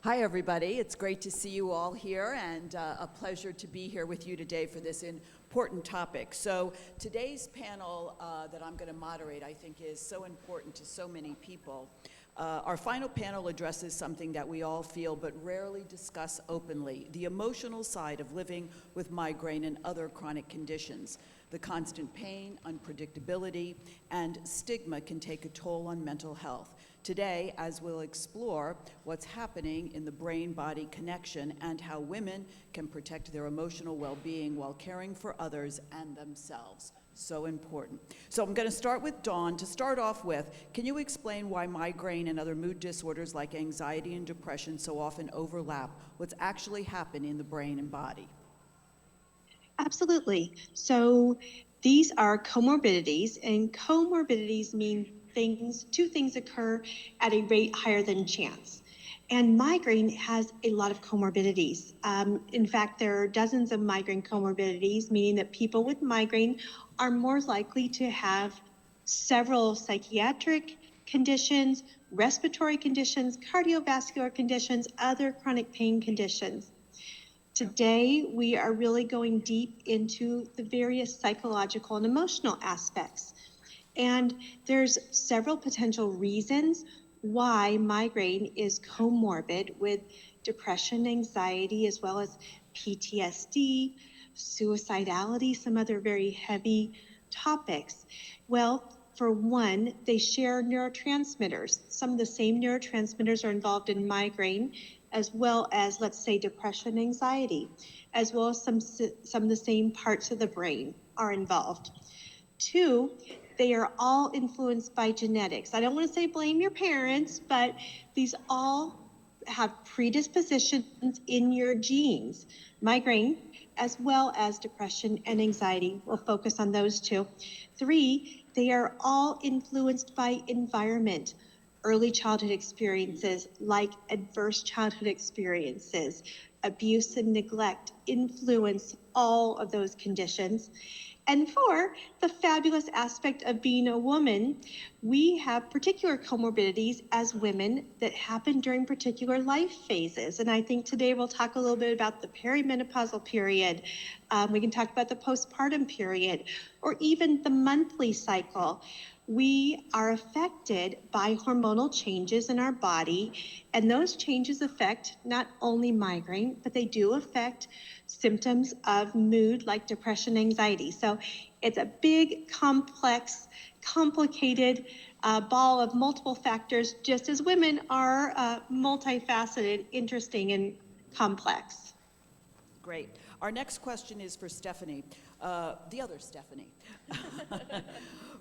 Hi, everybody. It's great to see you all here, and a pleasure to be here with you today for this important topic. So today's panel that I'm going to moderate, I think, is so important to so many people. Our final panel addresses something that we all feel but rarely discuss openly: the emotional side of living with migraine and other chronic conditions. The constant pain, unpredictability, and stigma can take a toll on mental health. Today, as we'll explore what's happening in the brain-body connection and how women can protect their emotional well-being while caring for others and themselves. So important. So I'm going to start with Dawn. To start off with, can you explain why migraine and other mood disorders like anxiety and depression so often overlap? What's actually happening in the brain and body? Absolutely. So these are comorbidities, and comorbidities mean two things occur at a rate higher than chance. And migraine has a lot of comorbidities. In fact, there are dozens of migraine comorbidities, meaning that people with migraine are more likely to have several psychiatric conditions, respiratory conditions, cardiovascular conditions, other chronic pain conditions. Today, we are really going deep into the various psychological and emotional aspects. And there's several potential reasons why migraine is comorbid with depression, anxiety, as well as PTSD, suicidality, some other very heavy topics. Well, for one, they share neurotransmitters. Some of the same neurotransmitters are involved in migraine, as well as, let's say, depression, anxiety, as well as some of the same parts of the brain are involved. Two, they are all influenced by genetics. I don't want to say blame your parents, but these all have predispositions in your genes. Migraine, as well as depression and anxiety. We'll focus on those two. Three, they are all influenced by environment. Early childhood experiences like adverse childhood experiences, abuse and neglect influence all of those conditions. And four, the fabulous aspect of being a woman, we have particular comorbidities as women that happen during particular life phases. And I think today we'll talk a little bit about the perimenopausal period. We can talk about the postpartum period, or even the monthly cycle. We are affected by hormonal changes in our body, and those changes affect not only migraine, but they do affect symptoms of mood like depression, anxiety. So it's a big, complex, complicated ball of multiple factors, just as women are multifaceted, interesting, and complex. Great. Our next question is for Stephanie, the other Stephanie.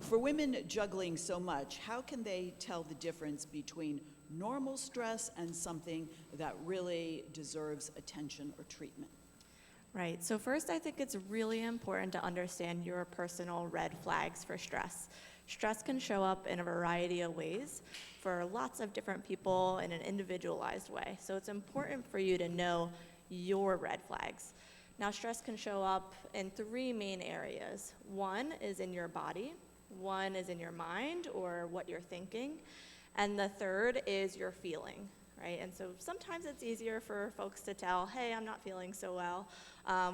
For women juggling so much, how can they tell the difference between normal stress and something that really deserves attention or treatment? Right, so first I think it's really important to understand your personal red flags for stress. Stress can show up in a variety of ways for lots of different people in an individualized way. So it's important for you to know your red flags. Now, stress can show up in three main areas. One is in your body, one is in your mind or what you're thinking, and the third is your feeling, right? And so sometimes it's easier for folks to tell, hey, I'm not feeling so well,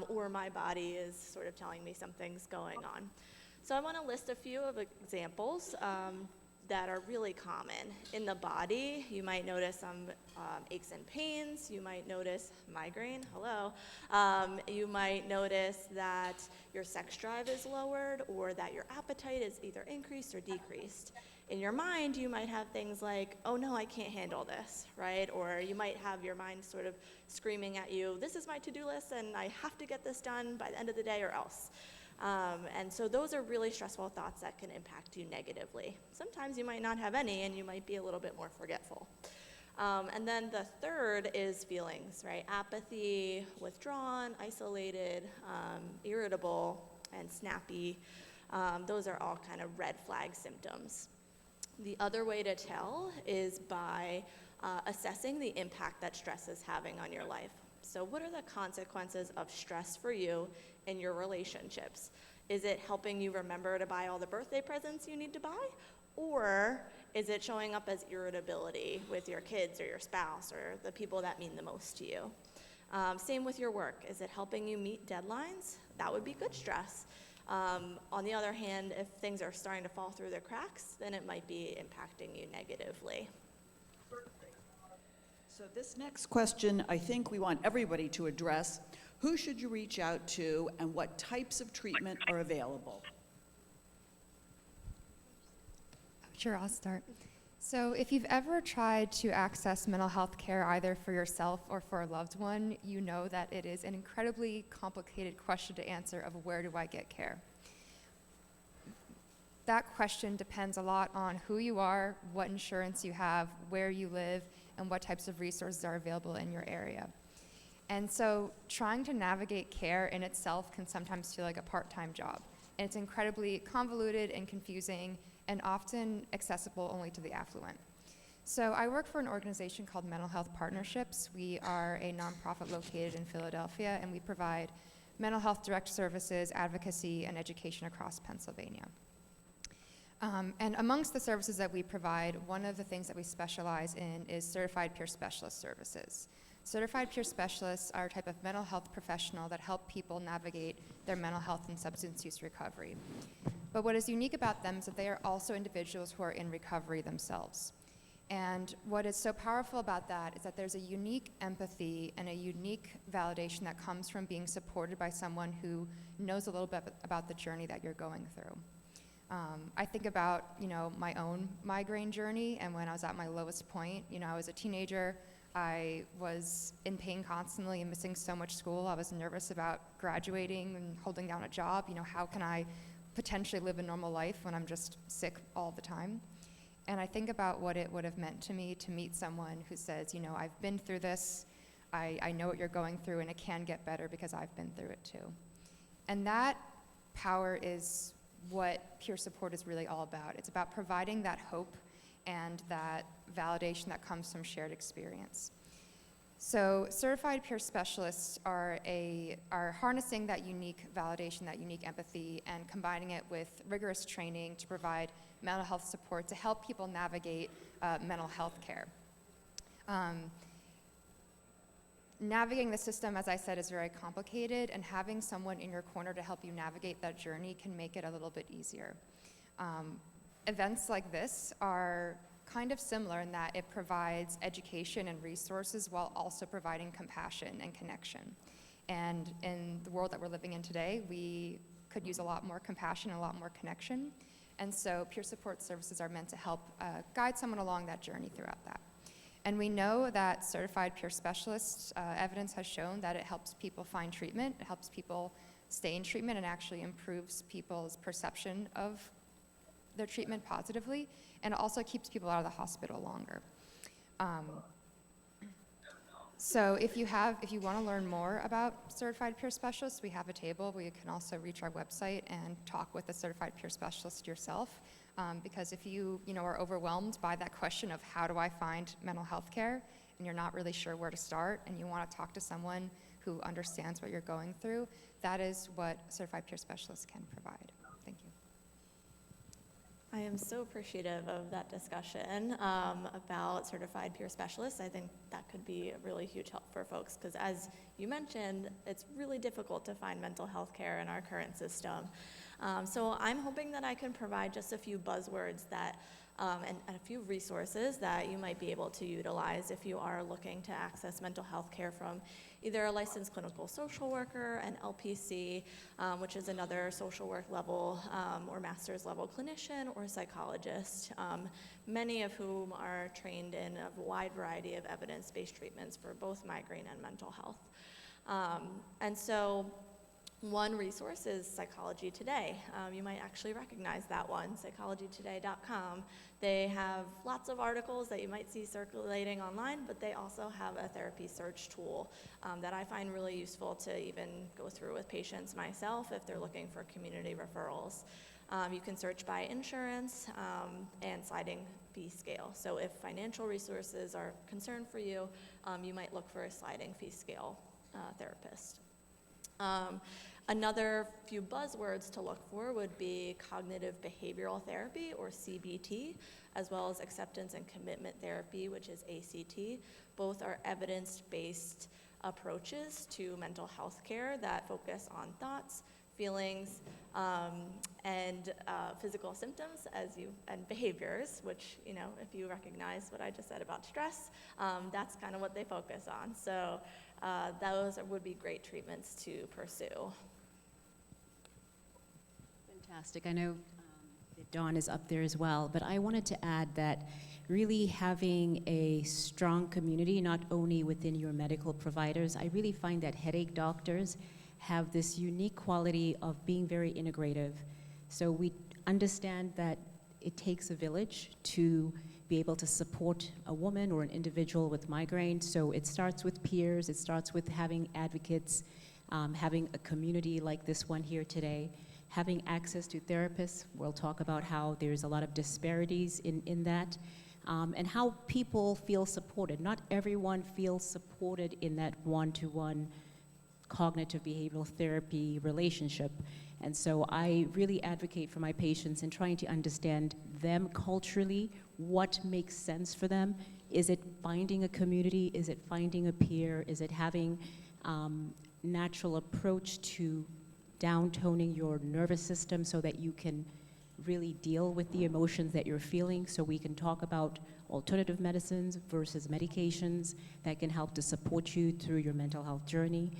or my body is sort of telling me something's going on. So I want to list a few of examples that are really common. In the body, you might notice some aches and pains. You might notice migraine, hello. You might notice that your sex drive is lowered or that your appetite is either increased or decreased. In your mind, you might have things like, oh no, I can't handle this, right? Or you might have your mind sort of screaming at you, this is my to-do list and I have to get this done by the end of the day or else. And so those are really stressful thoughts that can impact you negatively. Sometimes you might not have any and you might be a little bit more forgetful. And then the third is feelings, right? Apathy, withdrawn, isolated, irritable, and snappy. Those are all kind of red flag symptoms. The other way to tell is by assessing the impact that stress is having on your life. So what are the consequences of stress for you in your relationships? Is it helping you remember to buy all the birthday presents you need to buy? Or is it showing up as irritability with your kids or your spouse or the people that mean the most to you? Same with your work. Is it helping you meet deadlines? That would be good stress. On the other hand, if things are starting to fall through the cracks, then it might be impacting you negatively. So this next question, I think we want everybody to address. Who should you reach out to, and what types of treatment are available? Sure, I'll start. So if you've ever tried to access mental health care either for yourself or for a loved one, you know that it is an incredibly complicated question to answer of where do I get care? That question depends a lot on who you are, what insurance you have, where you live, and what types of resources are available in your area. And so trying to navigate care in itself can sometimes feel like a part-time job. And it's incredibly convoluted and confusing and often accessible only to the affluent. So I work for an organization called Mental Health Partnerships. We are a nonprofit located in Philadelphia, and we provide mental health direct services, advocacy, and education across Pennsylvania. And amongst the services that we provide, one of the things that we specialize in is certified peer specialist services. Certified peer specialists are a type of mental health professional that help people navigate their mental health and substance use recovery. But what is unique about them is that they are also individuals who are in recovery themselves. And what is so powerful about that is that there's a unique empathy and a unique validation that comes from being supported by someone who knows a little bit about the journey that you're going through. I think about, my own migraine journey, and when I was at my lowest point, I was a teenager. I was in pain constantly and missing so much school. I was nervous about graduating and holding down a job. How can I potentially live a normal life when I'm just sick all the time? And I think about what it would have meant to me to meet someone who says, I've been through this, I know what you're going through, and it can get better because I've been through it too. And that power is what peer support is really all about. It's about providing that hope and that validation that comes from shared experience. So certified peer specialists are harnessing that unique validation, that unique empathy, and combining it with rigorous training to provide mental health support to help people navigate mental health care. Navigating the system, as I said, is very complicated, and having someone in your corner to help you navigate that journey can make it a little bit easier. Events like this are kind of similar in that it provides education and resources while also providing compassion and connection. And in the world that we're living in today, we could use a lot more compassion and a lot more connection. And so peer support services are meant to help guide someone along that journey throughout that. And we know that certified peer specialists, evidence has shown that it helps people find treatment, it helps people stay in treatment, and actually improves people's perception of their treatment positively, and it also keeps people out of the hospital longer. So if you want to learn more about certified peer specialists, we have a table where you can also reach our website and talk with a certified peer specialist yourself. Because if you are overwhelmed by that question of how do I find mental health care, and you're not really sure where to start, and you want to talk to someone who understands what you're going through, that is what certified peer specialists can provide. Thank you. I am so appreciative of that discussion about certified peer specialists. I think that could be a really huge help for folks because, as you mentioned, it's really difficult to find mental health care in our current system. So I'm hoping that I can provide just a few buzzwords that and a few resources that you might be able to utilize if you are looking to access mental health care from either a licensed clinical social worker, an LPC, which is another social work level or master's level clinician, or psychologist, many of whom are trained in a wide variety of evidence-based treatments for both migraine and mental health. And so one resource is Psychology Today. You might actually recognize that one, psychologytoday.com. They have lots of articles that you might see circulating online, but they also have a therapy search tool that I find really useful to even go through with patients myself if they're looking for community referrals. You can search by insurance and sliding fee scale. So if financial resources are a concern for you, you might look for a sliding fee scale therapist. Another few buzzwords to look for would be cognitive behavioral therapy, or CBT, as well as acceptance and commitment therapy, which is ACT. Both are evidence-based approaches to mental health care that focus on thoughts, feelings, and physical symptoms and behaviors, which, if you recognize what I just said about stress, that's kind of what they focus on. So those would be great treatments to pursue. Fantastic. I know that Dawn is up there as well, but I wanted to add that really having a strong community, not only within your medical providers, I really find that headache doctors have this unique quality of being very integrative. So we understand that it takes a village to be able to support a woman or an individual with migraine. So it starts with peers, it starts with having advocates, having a community like this one here today, having access to therapists. We'll talk about how there's a lot of disparities in that, and how people feel supported. Not everyone feels supported in that one-to-one cognitive behavioral therapy relationship. And so I really advocate for my patients in trying to understand them culturally, what makes sense for them. Is it finding a community? Is it finding a peer? Is it having natural approach to downtoning your nervous system so that you can really deal with the emotions that you're feeling? So we can talk about alternative medicines versus medications that can help to support you through your mental health journey.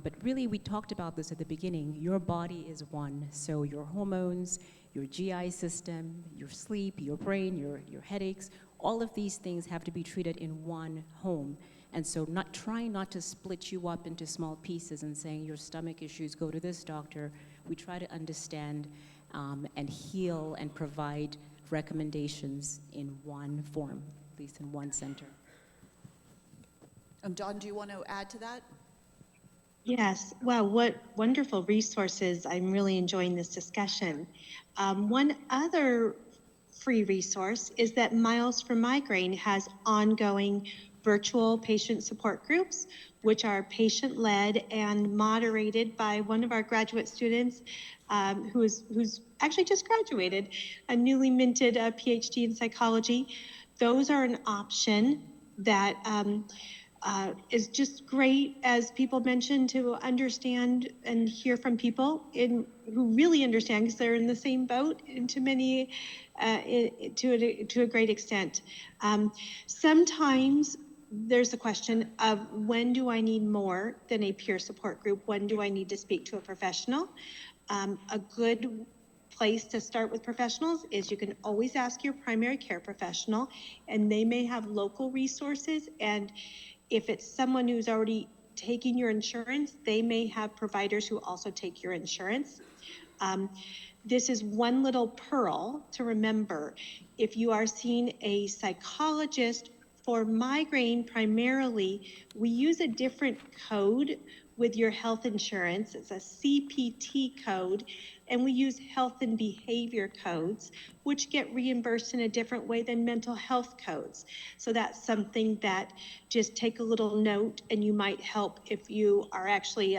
But really, we talked about this at the beginning. Your body is one. So your hormones, your GI system, your sleep, your brain, your headaches, all of these things have to be treated in one home. And so trying not to split you up into small pieces and saying your stomach issues, go to this doctor. We try to understand and heal and provide recommendations in one form, at least in one center. Dawn, do you want to add to that? Yes. Wow, what wonderful resources. I'm really enjoying this discussion. One other free resource is that Miles for Migraine has ongoing virtual patient support groups, which are patient-led and moderated by one of our graduate students who's actually just graduated, a newly minted PhD in psychology. Those are an option that is just great, as people mentioned, to understand and hear from people who really understand, because they're in the same boat to a great extent. Sometimes there's the question of, when do I need more than a peer support group? When do I need to speak to a professional? A good place to start with professionals is you can always ask your primary care professional, and they may have local resources. And if it's someone who's already taking your insurance, they may have providers who also take your insurance. This is one little pearl to remember. If you are seeing a psychologist for migraine primarily, we use a different code with your health insurance. It's a CPT code, and we use health and behavior codes, which get reimbursed in a different way than mental health codes. So that's something that just take a little note, and you might help if you are actually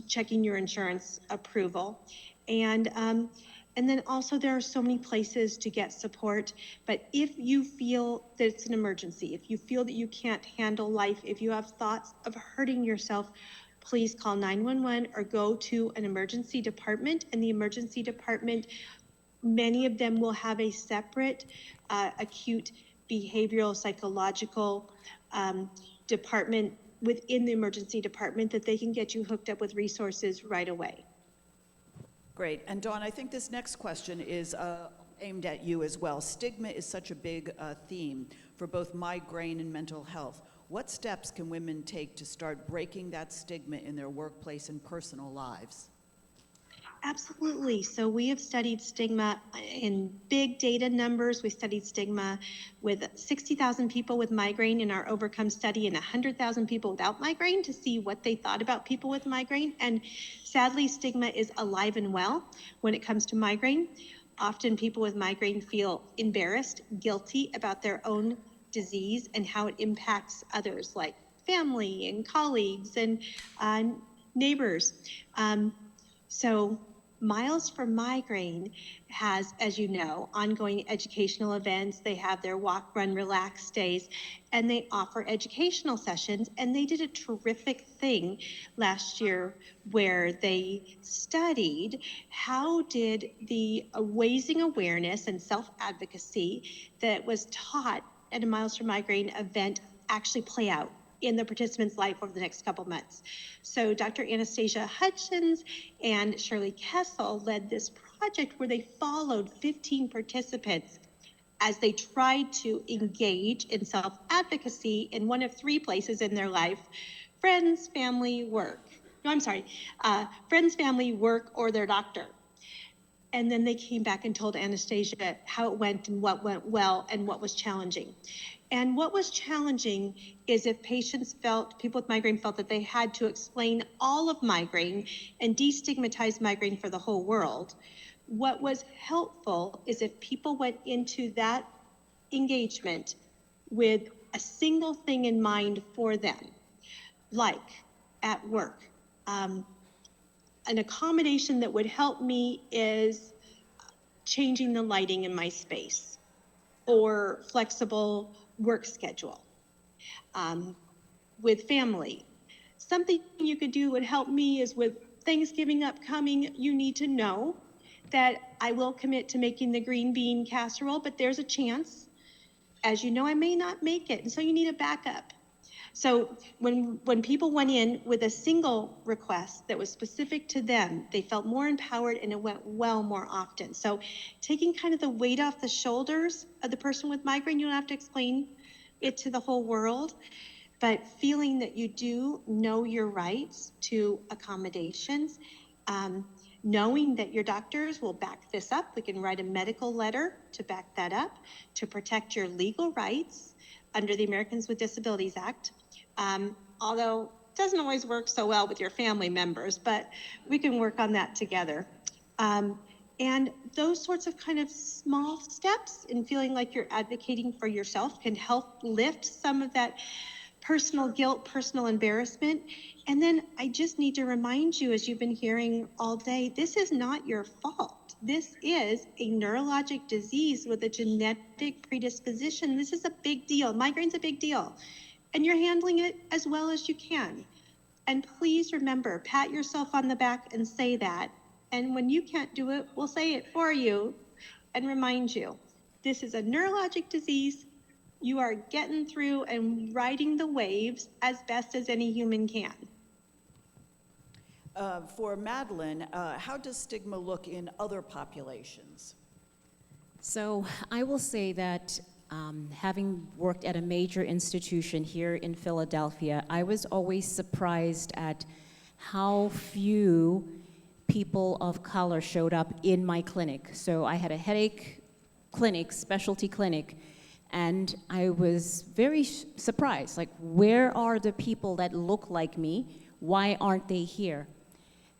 checking your insurance approval. And then also, there are so many places to get support. But if you feel that it's an emergency, if you feel that you can't handle life, if you have thoughts of hurting yourself, please call 911 or go to an emergency department. And the emergency department, many of them will have a separate acute behavioral psychological department within the emergency department that they can get you hooked up with resources right away. Great. And Dawn, I think this next question is aimed at you as well. Stigma is such a big theme for both migraine and mental health. What steps can women take to start breaking that stigma in their workplace and personal lives? Absolutely. So we have studied stigma in big data numbers. We studied stigma with 60,000 people with migraine in our Overcome study and 100,000 people without migraine to see what they thought about people with migraine. And sadly, stigma is alive and well when it comes to migraine. Often people with migraine feel embarrassed, guilty about their own disease and how it impacts others, like family and colleagues and neighbors. So Miles for Migraine has, as you know, ongoing educational events. They have their walk, run, relax days, and they offer educational sessions. And they did a terrific thing last year where they studied how did the raising awareness and self-advocacy that was taught at a Miles for Migraine event actually play out in the participant's life over the next couple months. So Dr. Anastasia Hutchins and Shirley Kessel led this project where they followed 15 participants as they tried to engage in self-advocacy in one of three places in their life: friends, family, work. No, I'm sorry, friends, family, work, or their doctor. And then they came back and told Anastasia how it went and what went well and what was challenging. And what was challenging is if people with migraine felt that they had to explain all of migraine and destigmatize migraine for the whole world. What was helpful is if people went into that engagement with a single thing in mind for them, like at work. An accommodation that would help me is changing the lighting in my space, or flexible work schedule. With family, something you could do would help me is with Thanksgiving upcoming, you need to know that I will commit to making the green bean casserole, but there's a chance, as you know, I may not make it, and so you need a backup. So when people went in with a single request that was specific to them, they felt more empowered and it went well more often. So taking kind of the weight off the shoulders of the person with migraine, you don't have to explain it to the whole world, but feeling that you do know your rights to accommodations, knowing that your doctors will back this up. We can write a medical letter to back that up, to protect your legal rights under the Americans with Disabilities Act. Although it doesn't always work so well with your family members, but we can work on that together. And those sorts of kind of small steps in feeling like you're advocating for yourself can help lift some of that personal guilt, personal embarrassment. And then I just need to remind you, as you've been hearing all day, this is not your fault. This is a neurologic disease with a genetic predisposition. This is a big deal. Migraine's a big deal. And you're handling it as well as you can. And please remember, pat yourself on the back and say that. And when you can't do it, we'll say it for you and remind you, this is a neurologic disease. You are getting through and riding the waves as best as any human can. For Madeline, how does stigma look in other populations? So I will say that having worked at a major institution here in Philadelphia, I was always surprised at how few people of color showed up in my clinic. So I had a headache clinic, specialty clinic, and I was very surprised, like, where are the people that look like me? Why aren't they here?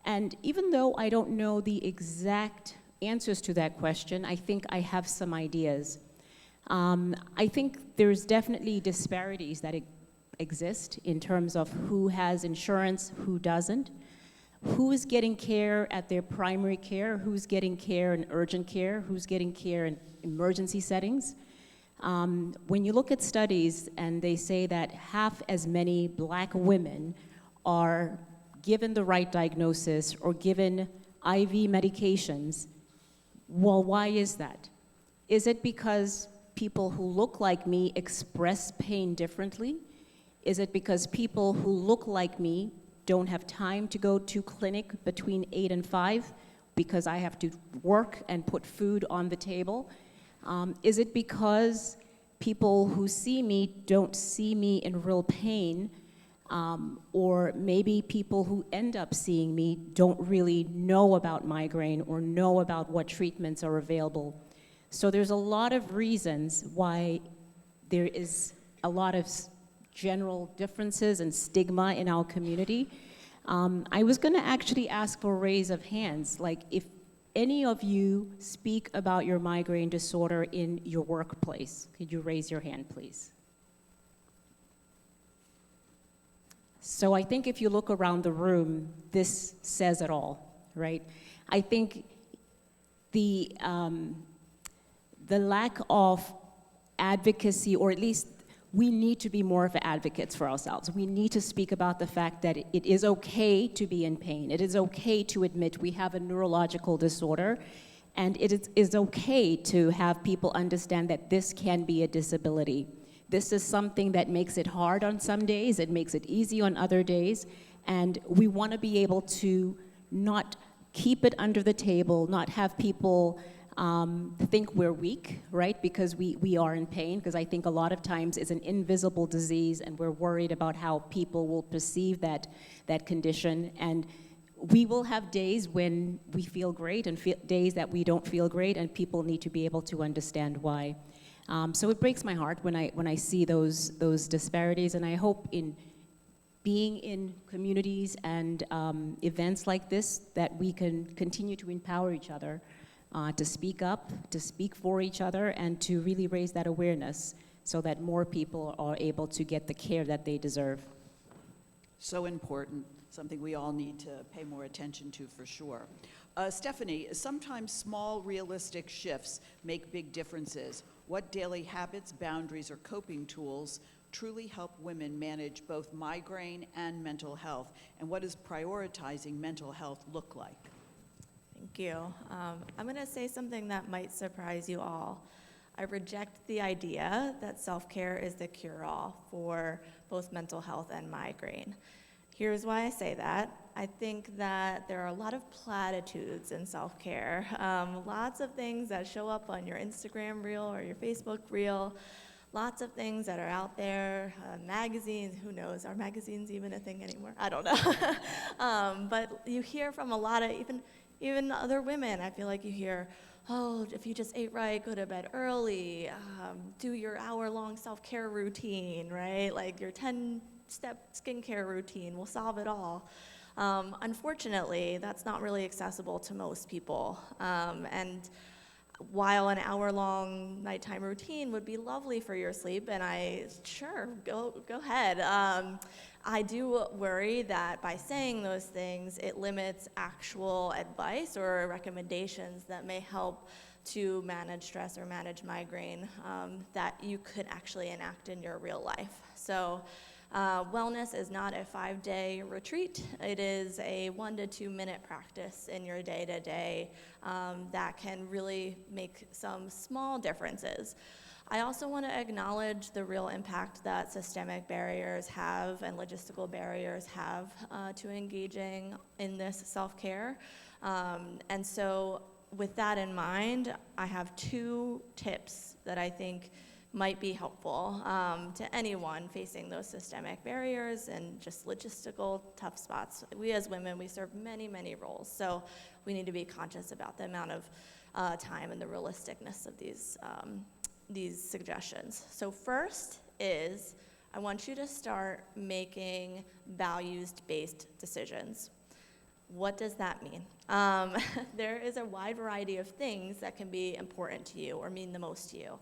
And even though I don't know the exact answers to that question, I think I have some ideas. I think there's definitely disparities that exist in terms of who has insurance, who doesn't, who is getting care at their primary care, who's getting care in urgent care, who's getting care in emergency settings. When you look at studies and they say that half as many Black women are given the right diagnosis or given IV medications, well, why is that? Is it because people who look like me express pain differently? Is it because people who look like me don't have time to go to clinic between 8 and 5 because I have to work and put food on the table? Is it because people who see me don't see me in real pain? Or maybe people who end up seeing me don't really know about migraine or know about what treatments are available. So there's a lot of reasons why there is a lot of general differences and stigma in our community. I was going to actually ask for a raise of hands, like if any of you speak about your migraine disorder in your workplace. Could you raise your hand, please? So I think if you look around the room, this says it all, right? I think the lack of advocacy, or at least we need to be more of advocates for ourselves. We need to speak about the fact that it is okay to be in pain. It is okay to admit we have a neurological disorder, and it is okay to have people understand that this can be a disability. This is something that makes it hard on some days, it makes it easy on other days, and we want to be able to not keep it under the table, not have people think we're weak, right? Because we are in pain, because I think a lot of times it's an invisible disease and we're worried about how people will perceive that condition. And we will have days when we feel great and days that we don't feel great, and people need to be able to understand why. So it breaks my heart when I see those disparities, and I hope in being in communities and events like this that we can continue to empower each other to speak up, to speak for each other, and to really raise that awareness so that more people are able to get the care that they deserve. So important, something we all need to pay more attention to for sure. Stephanie, sometimes small realistic shifts make big differences. What daily habits, boundaries, or coping tools truly help women manage both migraine and mental health? And what does prioritizing mental health look like? Thank you. I'm going to say something that might surprise you all. I reject the idea that self-care is the cure-all for both mental health and migraine. Here's why I say that. I think that there are a lot of platitudes in self-care, lots of things that show up on your Instagram reel or your Facebook reel, lots of things that are out there, magazines, who knows, are magazines even a thing anymore? I don't know. But you hear from a lot of, even other women, I feel like you hear, oh, if you just ate right, go to bed early, do your hour-long self-care routine, right? Like your 10-step skincare routine will solve it all. Unfortunately, that's not really accessible to most people. And while an hour-long nighttime routine would be lovely for your sleep, and sure, go ahead. I do worry that by saying those things, it limits actual advice or recommendations that may help to manage stress or manage migraine that you could actually enact in your real life. So wellness is not a 5-day retreat. It is a 1 to 2 minute practice in your day-to-day that can really make some small differences. I also want to acknowledge the real impact that systemic barriers have and logistical barriers have to engaging in this self-care. And so with that in mind, I have 2 tips that I think might be helpful to anyone facing those systemic barriers and just logistical tough spots. We as women, we serve many, many roles, so we need to be conscious about the amount of time and the realisticness of these suggestions. So first is, I want you to start making values-based decisions. What does that mean? There is a wide variety of things that can be important to you or mean the most to you.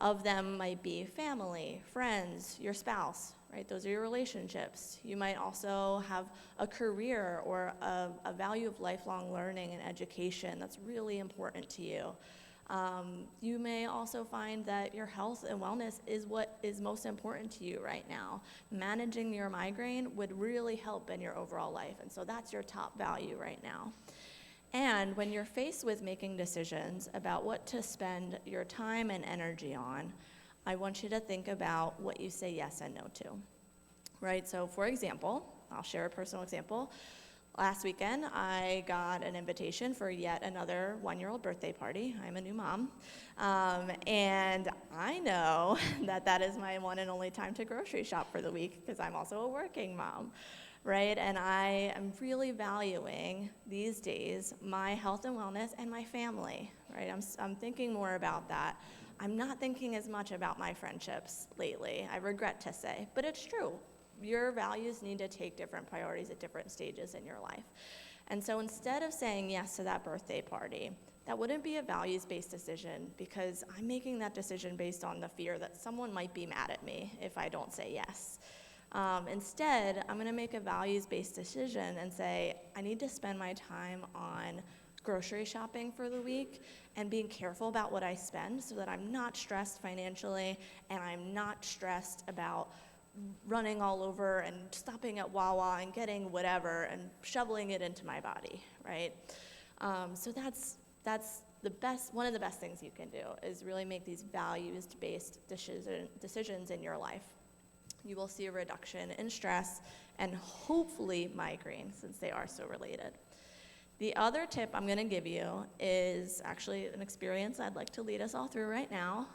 Of them might be family, friends, your spouse, right? Those are your relationships. You might also have a career or a value of lifelong learning and education that's really important to you. You may also find that your health and wellness is what is most important to you right now. Managing your migraine would really help in your overall life, and so that's your top value right now. And when you're faced with making decisions about what to spend your time and energy on, I want you to think about what you say yes and no to, right? So for example, I'll share a personal example. Last weekend, I got an invitation for yet another 1-year-old birthday party. I'm a new mom, and I know that is my one and only time to grocery shop for the week because I'm also a working mom, right? And I am really valuing these days my health and wellness and my family, right? I'm thinking more about that. I'm not thinking as much about my friendships lately, I regret to say, but it's true. Your values need to take different priorities at different stages in your life. And so instead of saying yes to that birthday party, that wouldn't be a values-based decision because I'm making that decision based on the fear that someone might be mad at me if I don't say yes. Instead, I'm going to make a values-based decision and say, I need to spend my time on grocery shopping for the week and being careful about what I spend so that I'm not stressed financially and I'm not stressed about running all over and stopping at Wawa and getting whatever and shoveling it into my body, right? So that's the best, one of the best things you can do is really make these values-based decisions in your life. You will see a reduction in stress and hopefully migraine, since they are so related. The other tip I'm going to give you is actually an experience I'd like to lead us all through right now.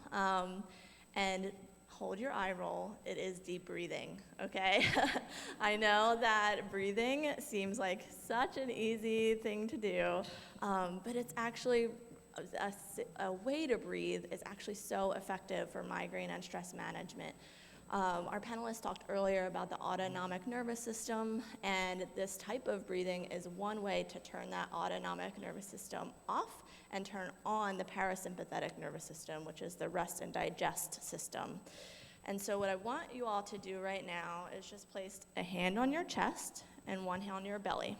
And hold your eye roll. It is deep breathing, okay? I know that breathing seems like such an easy thing to do, but it's actually a way to breathe is actually so effective for migraine and stress management. Our panelists talked earlier about the autonomic nervous system, and this type of breathing is one way to turn that autonomic nervous system off and turn on the parasympathetic nervous system, which is the rest and digest system. And so what I want you all to do right now is just place a hand on your chest and one hand on your belly.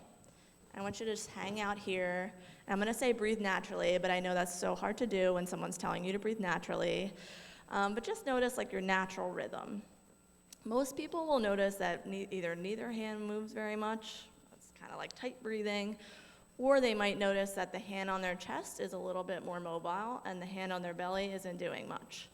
I want you to just hang out here. And I'm going to say breathe naturally, but I know that's so hard to do when someone's telling you to breathe naturally. But just notice like your natural rhythm. Most people will notice that either neither hand moves very much, it's kind of like tight breathing, or they might notice that the hand on their chest is a little bit more mobile and the hand on their belly isn't doing much.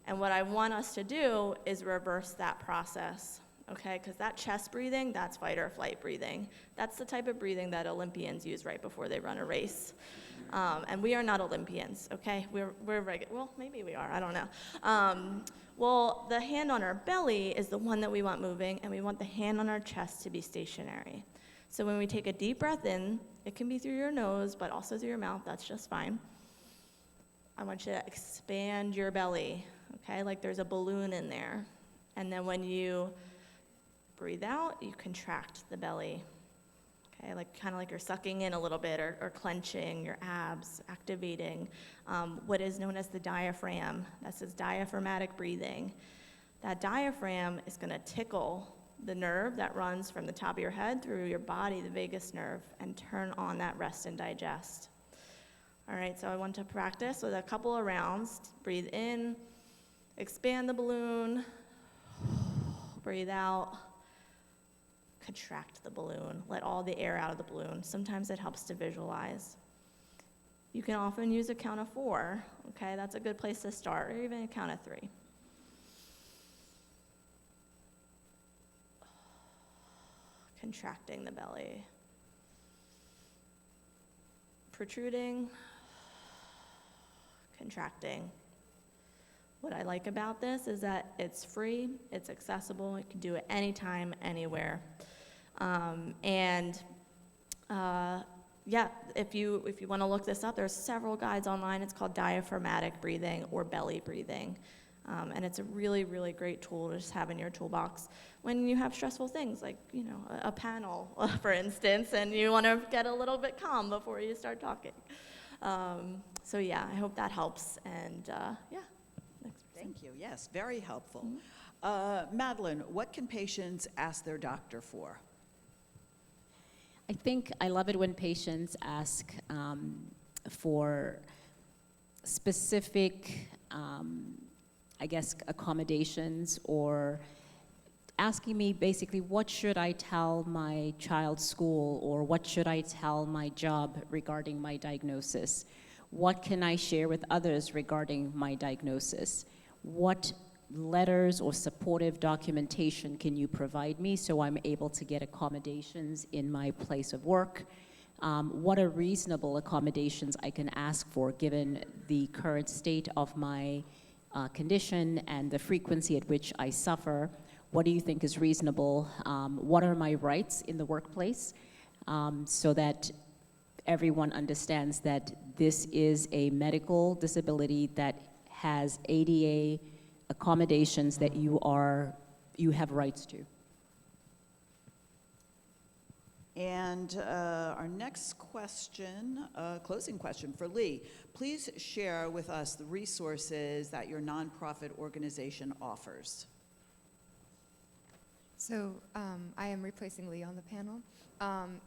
And what I want us to do is reverse that process, okay? Because that chest breathing, that's fight or flight breathing. That's the type of breathing that Olympians use right before they run a race. And we are not Olympians, okay? We're regular. Well, maybe we are. I don't know. Well, the hand on our belly is the one that we want moving, and we want the hand on our chest to be stationary. So when we take a deep breath in, it can be through your nose, but also through your mouth. That's just fine. I want you to expand your belly, okay? Like there's a balloon in there. And then when you breathe out, you contract the belly. Okay, like kind of like you're sucking in a little bit or clenching your abs, activating what is known as the diaphragm. That's this diaphragmatic breathing. That diaphragm is going to tickle the nerve that runs from the top of your head through your body, the vagus nerve, and turn on that rest and digest. All right, so I want to practice with a couple of rounds. Breathe in, expand the balloon, breathe out. Contract the balloon. Let all the air out of the balloon. Sometimes it helps to visualize. You can often use a count of 4, okay? That's a good place to start, or even a count of 3. Contracting the belly. Protruding. Contracting. What I like about this is that it's free, it's accessible, you can do it anytime, anywhere. Yeah, if you want to look this up, there's several guides online. It's called diaphragmatic breathing or belly breathing. And it's a really, really great tool to just have in your toolbox when you have stressful things like, you know, a panel, for instance, and you want to get a little bit calm before you start talking. So yeah, I hope that helps. And yeah. Thank you. Yes, very helpful. Madeline, what can patients ask their doctor for? I think I love it when patients ask for specific, I guess, accommodations, or asking me basically, what should I tell my child's school, or what should I tell my job regarding my diagnosis? What can I share with others regarding my diagnosis? What letters or supportive documentation can you provide me so I'm able to get accommodations in my place of work? What are reasonable accommodations I can ask for given the current state of my condition and the frequency at which I suffer? What do you think is reasonable? What are my rights in the workplace? So that everyone understands that this is a medical disability that has ADA accommodations that you have rights to. And our next question, closing question for Lee. Please share with us the resources that your nonprofit organization offers. So I am replacing Lee on the panel.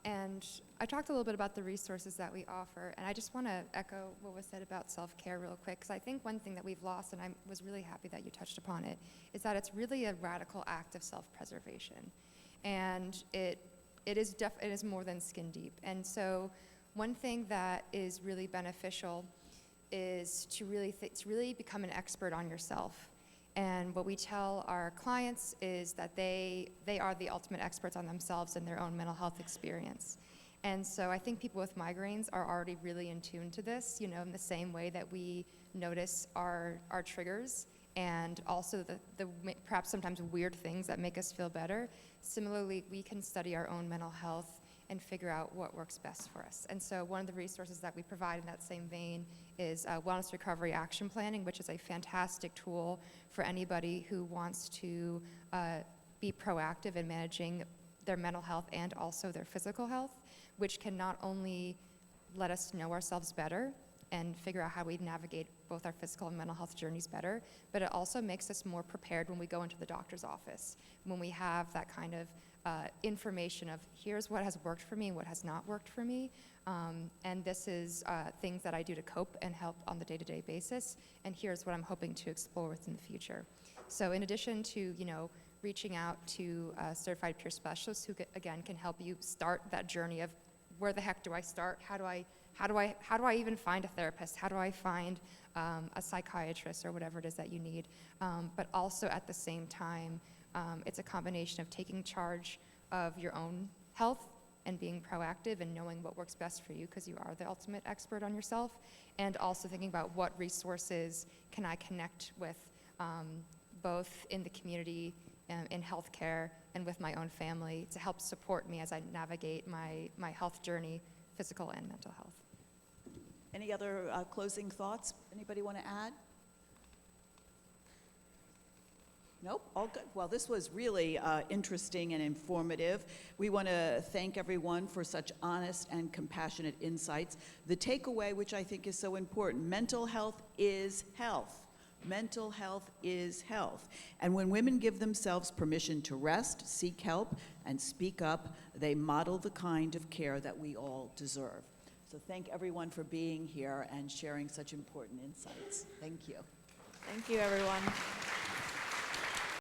And I talked a little bit about the resources that we offer, and I just want to echo what was said about self-care real quick, because I think one thing that we've lost, and I was really happy that you touched upon it, is that it's really a radical act of self-preservation. And it is more than skin deep. And so one thing that is really beneficial is to really become an expert on yourself. And what we tell our clients is that they are the ultimate experts on themselves and their own mental health experience. And so I think people with migraines are already really in tune to this, in the same way that we notice our triggers and also the perhaps sometimes weird things that make us feel better. Similarly, we can study our own mental health and figure out what works best for us. And so one of the resources that we provide in that same vein is Wellness Recovery Action Planning, which is a fantastic tool for anybody who wants to be proactive in managing their mental health and also their physical health, which can not only let us know ourselves better and figure out how we navigate both our physical and mental health journeys better, but it also makes us more prepared when we go into the doctor's office, when we have that kind of information of here's what has worked for me and what has not worked for me, and this is things that I do to cope and help on the day-to-day basis, and here's what I'm hoping to explore with in the future. So in addition to reaching out to certified peer specialists who again can help you start that journey of where the heck do I start? How do I even find a therapist? How do I find a psychiatrist or whatever it is that you need? But also at the same time, it's a combination of taking charge of your own health and being proactive and knowing what works best for you because you are the ultimate expert on yourself, and also thinking about what resources can I connect with both in the community, in healthcare, and with my own family to help support me as I navigate my health journey, physical and mental health. Any other closing thoughts? Anybody want to add? Nope, all good. Well, this was really interesting and informative. We want to thank everyone for such honest and compassionate insights. The takeaway, which I think is so important, mental health is health. Mental health is health. And when women give themselves permission to rest, seek help, and speak up, they model the kind of care that we all deserve. So thank everyone for being here and sharing such important insights. Thank you. Thank you, everyone.